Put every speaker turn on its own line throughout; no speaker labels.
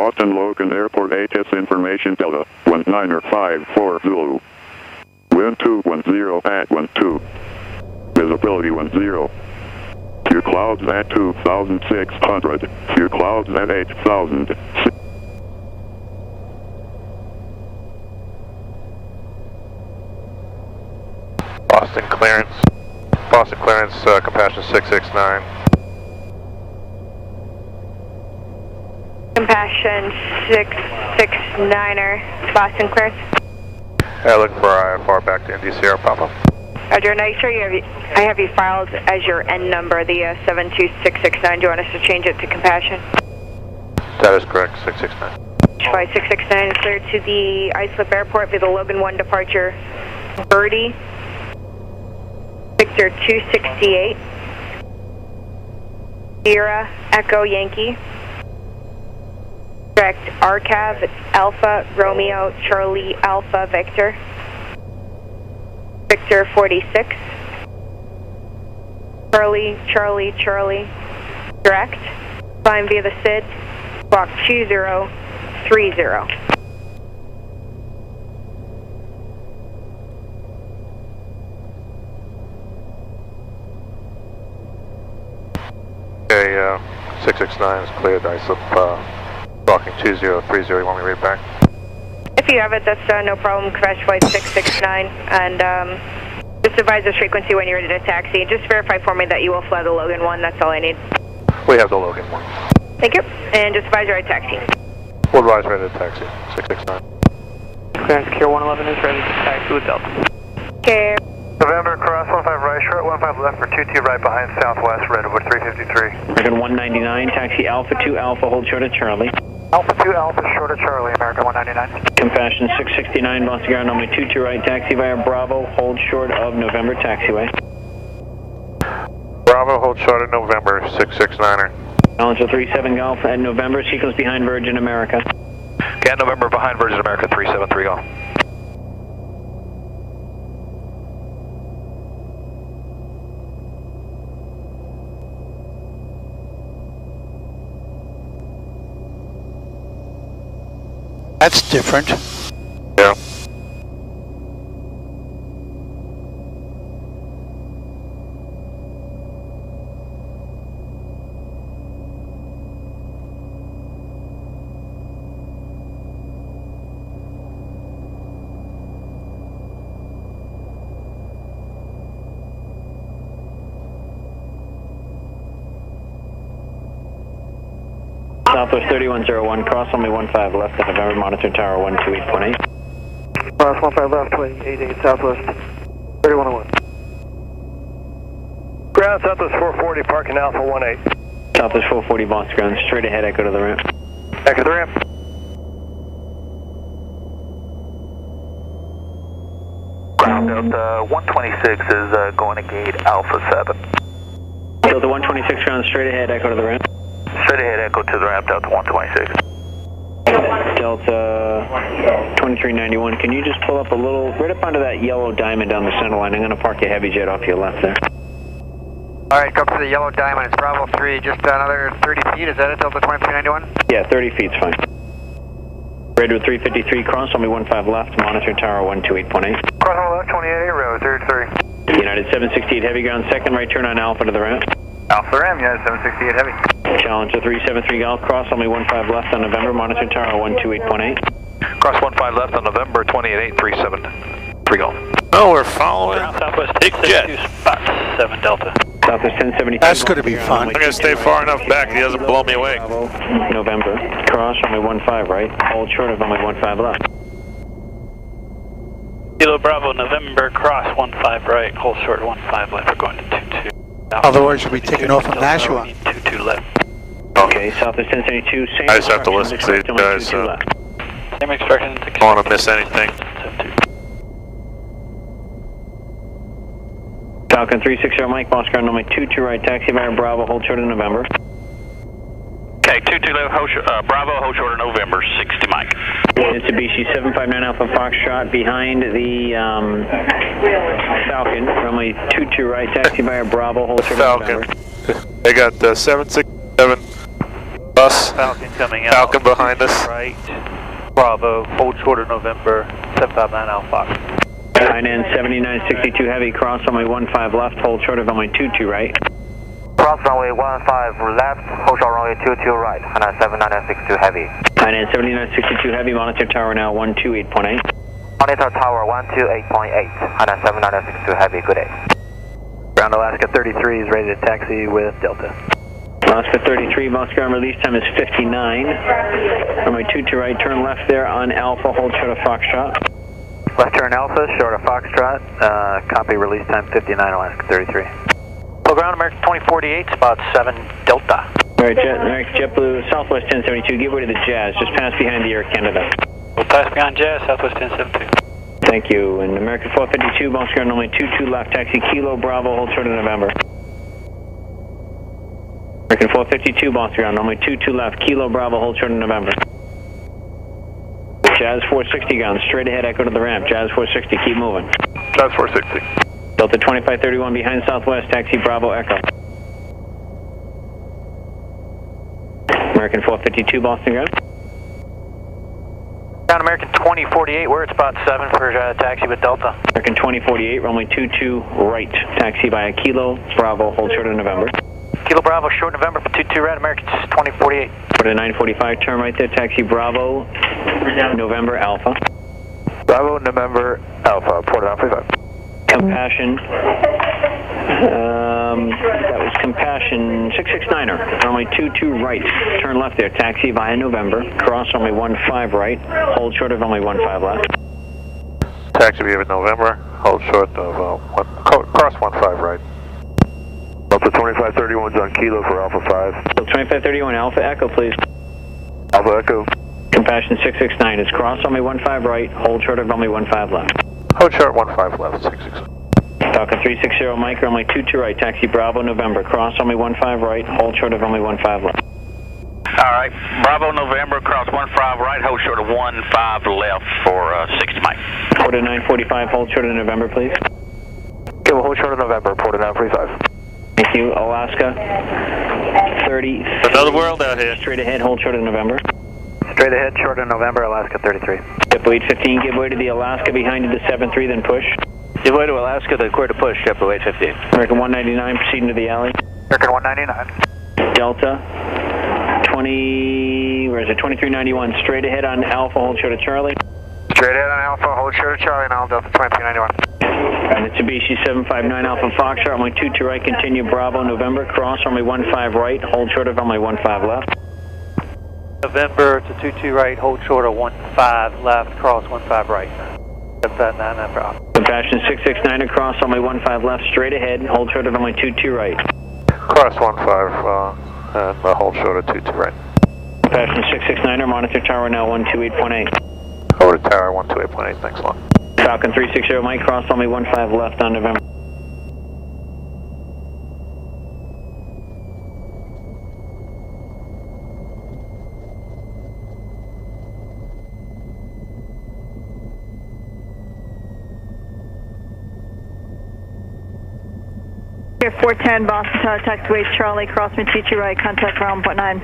Boston Logan Airport HS information Delta 1954 Zulu. Wind 210 at 12. Visibility 10. Few clouds at 2,600. Few clouds at 8,000.
Boston clearance. Boston clearance, compassion 669.
Compassion 669er, Boston clearance.
Looking for IFR back to Indy Sierra Papa.
Roger, and I have you filed as your N number, the 72669. Do you want us to change it to compassion?
That is correct, 669.
Flight 669 is cleared to the Islip Airport via the Logan 1 departure. Birdie, Victor 268, Sierra Echo Yankee. Correct, RCAV, it's Alpha Romeo Charlie Alpha Victor. Victor 46. Charlie, direct. Flying via the SID, squawk 2030.
Okay, 669 is cleared. Islip, squawking 2030. You want me to read it back?
If you have it, that's no problem. Crash flight 669, and just advise us frequency when you're ready to taxi. Just verify for me that you will fly the Logan 1. That's all I need.
We have the Logan 1.
Thank you. And just advise you're ready to taxi.
We'll rise ready to taxi. 669.
Clearance Secure 111 is ready to taxi with Delta.
Okay.
November, cross 15 right short, 15 left for 22 right behind Southwest, Redwood 353.
American 199, taxi Alpha 2 Alpha, hold short of Charlie.
Alpha 2 Alpha, short of Charlie, American 199.
Compassion 669, Boston ground only 22 right, taxi via Bravo, hold short of November taxiway.
Bravo, hold short of November, 669er.
Alpha 37 Golf at November, sequence behind Virgin America.
Get November behind Virgin America, 373 Golf.
That's different.
Yeah.
Southwest 3101, cross only 15 left at November, monitor tower 128.8.
Cross 15 left, 88 Southwest 3101. Ground Southwest 440, parking Alpha 18.
Southwest 440, Boston ground, straight ahead, echo to the ramp.
Echo to the ramp.
Ground Delta 126 is going to gate Alpha 7.
Delta 126 ground, straight ahead, echo to the ramp.
Straight ahead, echo to the ramp, Delta 126.
Delta 2391, can you just pull up a little, right up onto that yellow diamond down the center line? I'm going to park a heavy jet off your left there.
Alright, come to the yellow diamond, it's Bravo 3, just another 30 feet, is that it, Delta 2391?
Yeah, 30 feet's fine. Redwood 353, cross only 15 left, monitor tower 128.8.
Cross on the left, 28, row 33.
United 768 heavy ground, second right turn on Alpha to the ramp.
Alpha Ram, United 768 heavy.
Challenger 373 Golf, cross only 15 left on November, monitor tower 128.8.
Cross 15 left on November, 28.8, 373 Golf.
Oh, we're following.
Southwest 662 spot 7 Delta.
Southwest 1072.
That's going to be fun.
I'm going to stay far enough back he doesn't blow me away.
November, cross only 15 right, hold short of only 15 left.
Kilo Bravo, November, cross 15 right, hold short 15 left, we're going to 22.
Otherwise, you'll be taking off from Nashua.
22 left.
Okay, Southwest 1072, same
I just have to listen to these guys,
Same
instruction.
I don't want to miss anything.
Falcon 360 Mike, Boss ground only 22 right, taxi via Bravo, hold short of November.
Okay, 22 left, Bravo, hold short of November, 60 Mike.
Mitsubishi 759 Alpha Foxtrot behind the Falcon, runway 22 right, taxi via Bravo, hold short of
Falcon.
November.
They got 767 Bus.
Falcon coming out.
Falcon behind us.
Right. Bravo, hold short of November, 759 Alpha.
9N 7962 heavy, cross runway 15 left, hold short of runway 22 right.
Cross runway 15 left, hold short runway 22 right, and 7962 heavy.
9N 7962 heavy, monitor tower now 128.8.
Monitor tower 128.8, and 7962 heavy, good day.
Ground Alaska 33 is ready to taxi with Delta.
Alaska 33, boss ground release time is 59. Runway 22 right, turn left there on Alpha, hold short of Foxtrot.
Left turn Alpha, short of Foxtrot, copy release time 59, Alaska 33. Full ground, American 2048, spot 7, Delta.
Alright, American JetBlue, Southwest 1072, give way to the Jazz, just pass behind the Air Canada.
We'll pass behind Jazz, Southwest 1072.
Thank you, and American 452, boss ground runway 22 left, taxi Kilo Bravo, hold short of November. American 452, boss ground runway 22 left, Kilo Bravo, hold short of November. Jazz 460 ground, straight ahead, echo to the ramp. Jazz 460, keep moving.
Jazz 460.
Delta 2531 behind Southwest, taxi Bravo, echo. American 452, Boston ground.
Ground American 2048, we're at spot 7 for taxi with Delta.
American 2048, runway 22 right, taxi via Kilo Bravo, hold short of November.
Kilo Bravo, short November for 22 right, American 2048.
For the 945, turn right there, taxi Bravo, November Alpha.
Bravo, November, Alpha, port on 35.
Compassion, that was Compassion 669er, runway 22 right, turn left there, taxi via November, cross runway 15 right, hold short of runway 15 left.
Taxi via November, hold short of, cross 15 right.
Delta 2531's on Kilo for Alpha 5.
Delta 2531, Alpha Echo, please.
Alpha Echo.
Compassion 669 is cross runway 15 right, hold short of runway 15 left.
Hold short 15 left, 669.
Falcon 360 Mike, runway 22 right, taxi Bravo, November, cross runway 15 right, hold short of runway 15 left.
Alright, Bravo, November, cross 15 right, hold short of 15 left for 60 Mike.
Porta 945, hold short of November, please.
Okay, we'll hold short of November, Porta 935.
Thank you, Alaska 30.
Another world out here.
Straight ahead, hold short of November.
Straight ahead, short of November, Alaska 33.
JetBlue 815, give way to the Alaska behind you to 73, then push.
Give way to Alaska, then clear to push, JetBlue 815.
American 199, proceeding to the alley.
American 199.
Delta 2391, straight ahead on Alpha, hold short of Charlie.
Straight ahead on Alpha, hold short of Charlie, now Delta 2391.
Mitsubishi 759 Alpha Foxtrot, runway 22 right, continue Bravo, November, cross runway 15 right, hold short of runway 15 left.
November to 22 right, hold short of 15 left, cross 15 right. That's that 9 after op.
Compassion 669 across runway 15 left, straight ahead, hold short of runway 22 right.
Cross 15 and hold short of 22 right.
Compassion 669er, monitor tower now 128.8.
Over to tower 128.8, thanks a lot.
Falcon 360 Mike, cross runway 15 left on November.
Here, 410, Boston Tower, taxiway Charlie, cross me 22 right, contact ground, point 9.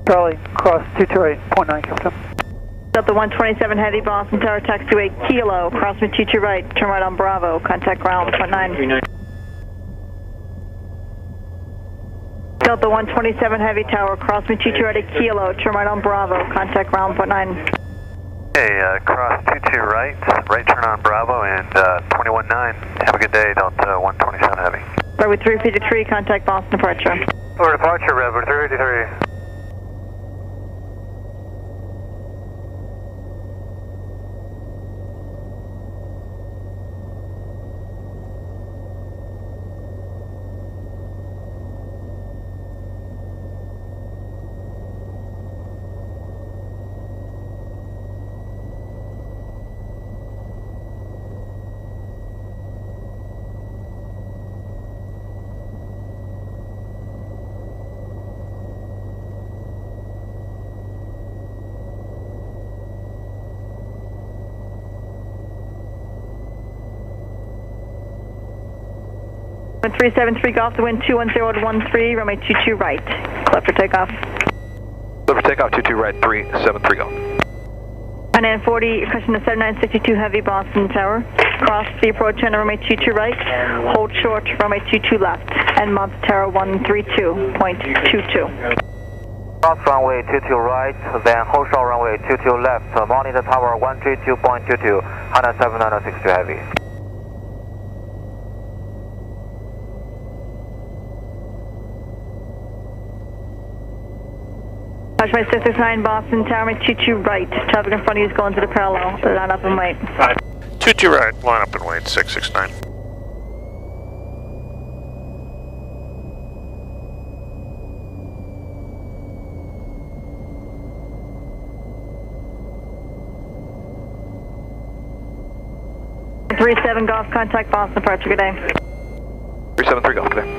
Charlie, cross 22 right, point 9, Captain.
Delta 127 heavy, Boston Tower, taxiway Kilo, cross me 22 right, turn right on Bravo, contact ground, point 9. Delta 127 heavy tower, cross me 22 right at Kilo, turn right on Bravo, contact ground, point 9.
Hey, cross 22 right, right turn on Bravo, and 21-9. Have a good day, Delta 127 heavy.
Runway 353, contact Boston departure.
Over departure, Red 353. When 373 Golf, the wind 210 to 13, runway 22 right. Clear for takeoff.
Clear for takeoff, 22 right, 373 go.
And then 40, question to 7962 Heavy Boston Tower. Cross the approach and runway 22 right. Hold short, runway 22 left. And mount Tower 132.22.
Cross runway 22 right, then hold short runway 22 left. Monitor Tower 132.22, 107.962 Heavy.
Runway 669 Boston Tower, 22 right. Traffic in front of you is going to the parallel. Line up and wait.
22 right, line up and wait, 669.
.37 Golf, contact Boston departure, good day.
373 Golf, good day.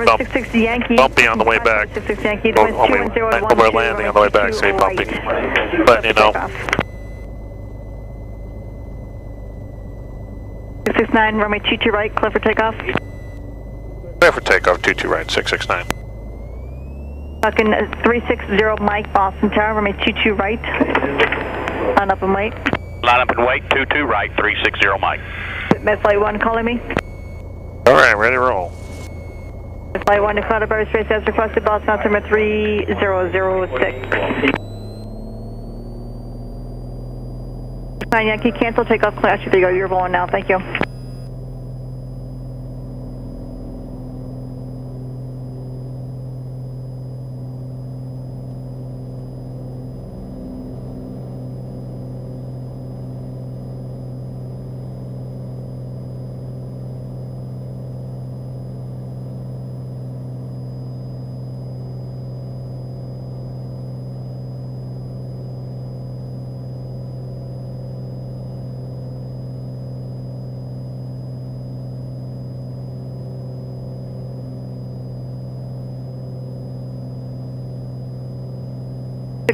Bump. 66 Yankee.
Bumpy on the way back.
66 Yankee.
When we're landing on the way back, say bumpy. But you know.
669, runway 22 right, clear for takeoff.
Clear for takeoff, 22 right, 669.
Fucking 360 Mike, Boston Tower, runway 22 right. Line up and wait.
Line up and wait, 22 right, 360 Mike.
Flight 1 calling me.
Alright, ready to roll.
Flight 1 to Cloudberry Space as requested, Boston altimeter 3006. 9 Yankee, cancel takeoff class. There you go, you're rolling now, thank you.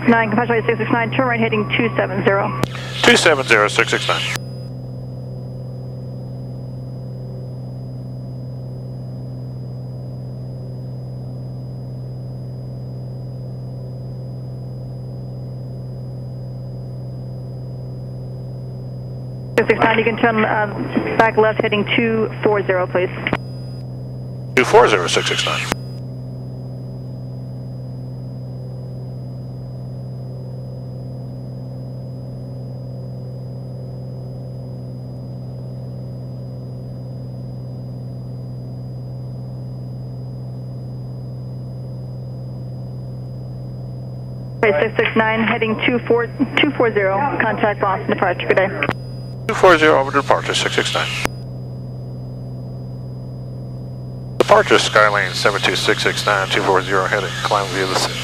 Compassion 669, turn right heading 270.
270, 669.
You can turn back left heading 240, please.
240, 669.
Okay, 669, heading 240, contact Boston departure, good day.
240 over to departure, 669. Departure Skylane 72669, 240 heading, climb via the city.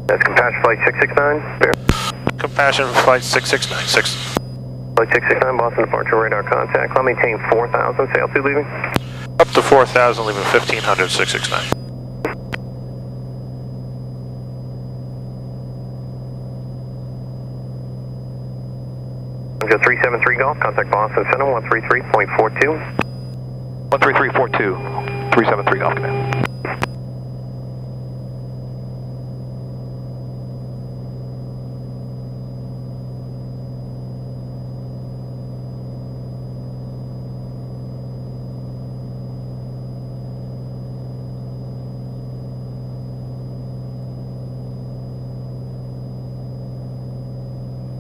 That's Compassion Flight 669, bear.
Compassion Flight 669,
Flight 669, Boston departure radar contact. I'll maintain 4,000, sail 2 leaving.
Up to 4,000, leaving 1500, 669.
Go 373 Golf, contact Boston Center 133.42.
13342, 373 Golf command.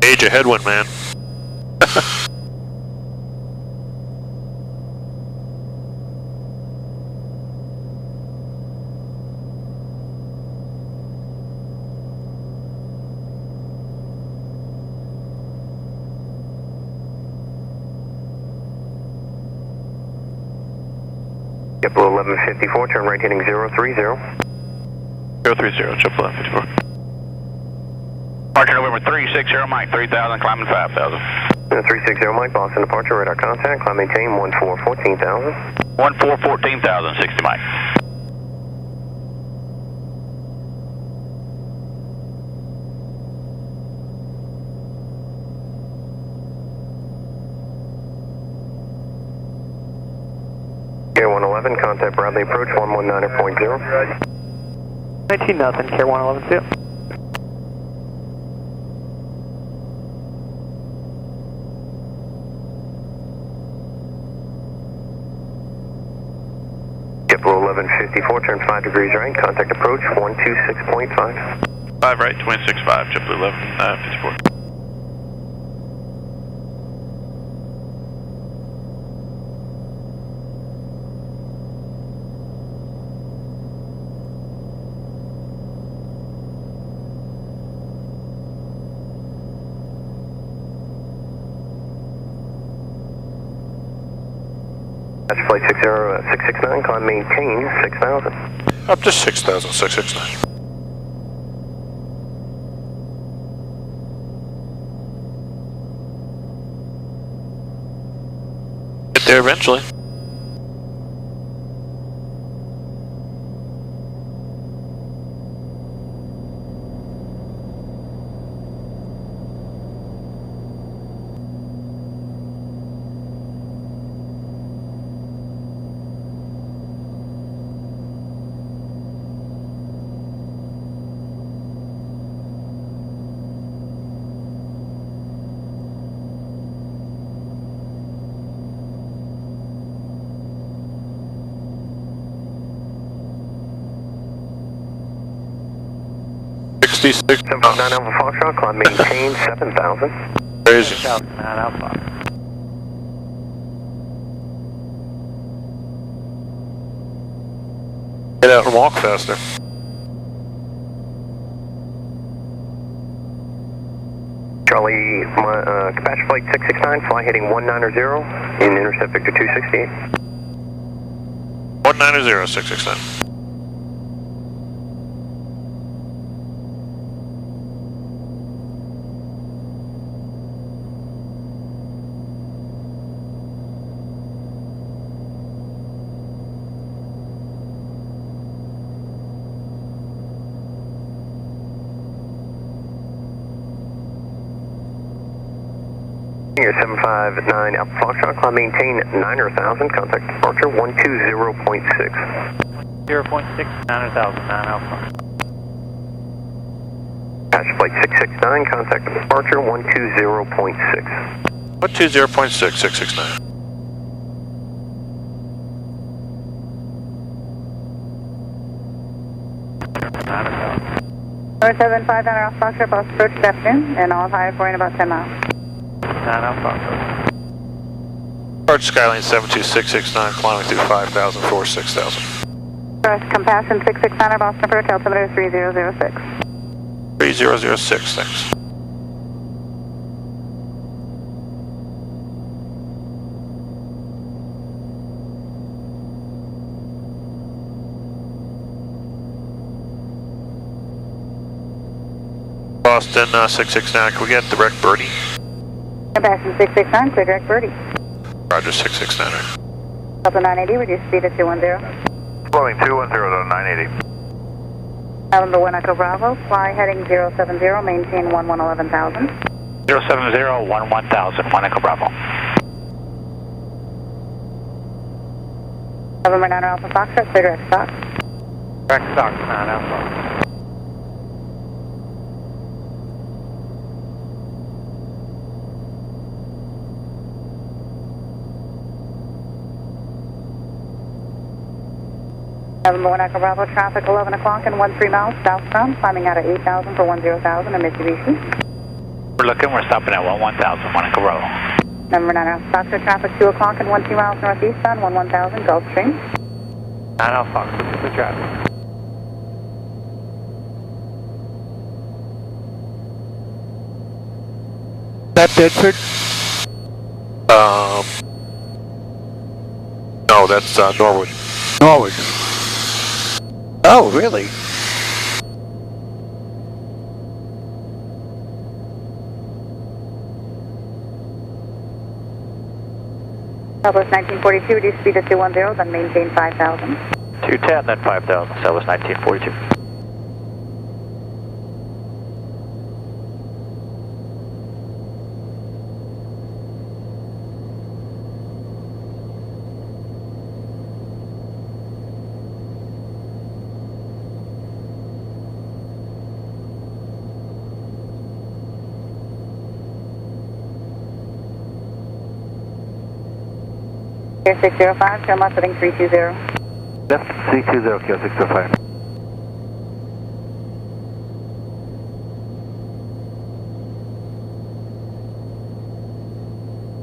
Age of headwind, man.
Yep, 1154, turn right heading 030.
030, triple 54.
Departure November 360, Mike 3000, climbing 5000.
360 Mike, Boston departure, radar contact, climb maintain 1414,000.
1414,000, 60 Mike.
Air 111, contact Bradley approach 119.0.
19 nothing, Care 111 2.
JetBlue 1154, turn 5 degrees right, contact approach 126.5.
5 right, 26.5, JetBlue 1154.
That's flight 669, climb maintain 6,000.
Up to 6,000, 669. Get there eventually.
Six 759 Alpha Foxtrot, climb maintain 7,000.
Crazy.
7,009 Alpha.
Get out and walk faster.
Charlie, Apache flight 669, fly heading 190 in intercept Victor 268.
190, 669.
Here 759 Alpha Foxtrot, climb maintain 9,000, contact departure 120.6.
0.6, 9,000, 9 Alpha.
Apache flight 669, contact departure 120.6.
120.6, 669.
Number 759 Alpha Foxtrot, bus approach this afternoon, and all higher for in about 10 miles.
9 Alpha.
Departure Skyline 72669, climbing through 5,000, 6,000.
Cross Compassion 669 Boston approach, altimeter 3006.
3006, thanks. Boston 669, can we get direct birdie?
Compassion 669, clear direct birdie.
Roger 669.
Delta 980, reduce speed to 210.
Flowing 210 to 980.
November 1 Echo Bravo, fly heading 070, maintain 11,000.
070, 11,000, 1 Echo Bravo.
November 9 Alpha Foxtrot, clear direct stock.
Direct stock, 9 Alpha.
November 1 Echo Bravo, traffic 11 o'clock and 13 miles southbound, climbing out of 8,000 for 10,000 in Mitsubishi.
We're stopping at 11,000, 1 Echo Bravo.
November 9 Alpha Foxtrot, traffic 2 o'clock and 12 miles northeastbound, 11,000 Gulfstream.
9 Alpha Foxtrot, good traffic. That Bedford?
No, that's Norwood.
Norwood. Oh, really?
Southwest 1942, reduce speed to 210, then maintain 5,000.
210, then 5,000, Southwest 1942.
Air 605, turn left heading 320.
Left 320, Kilo 605.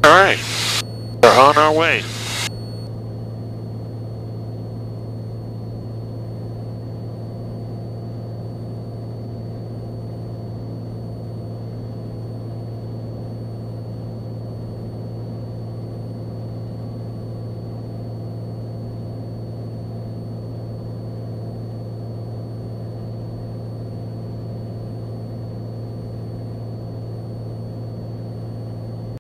All right, we're on our way.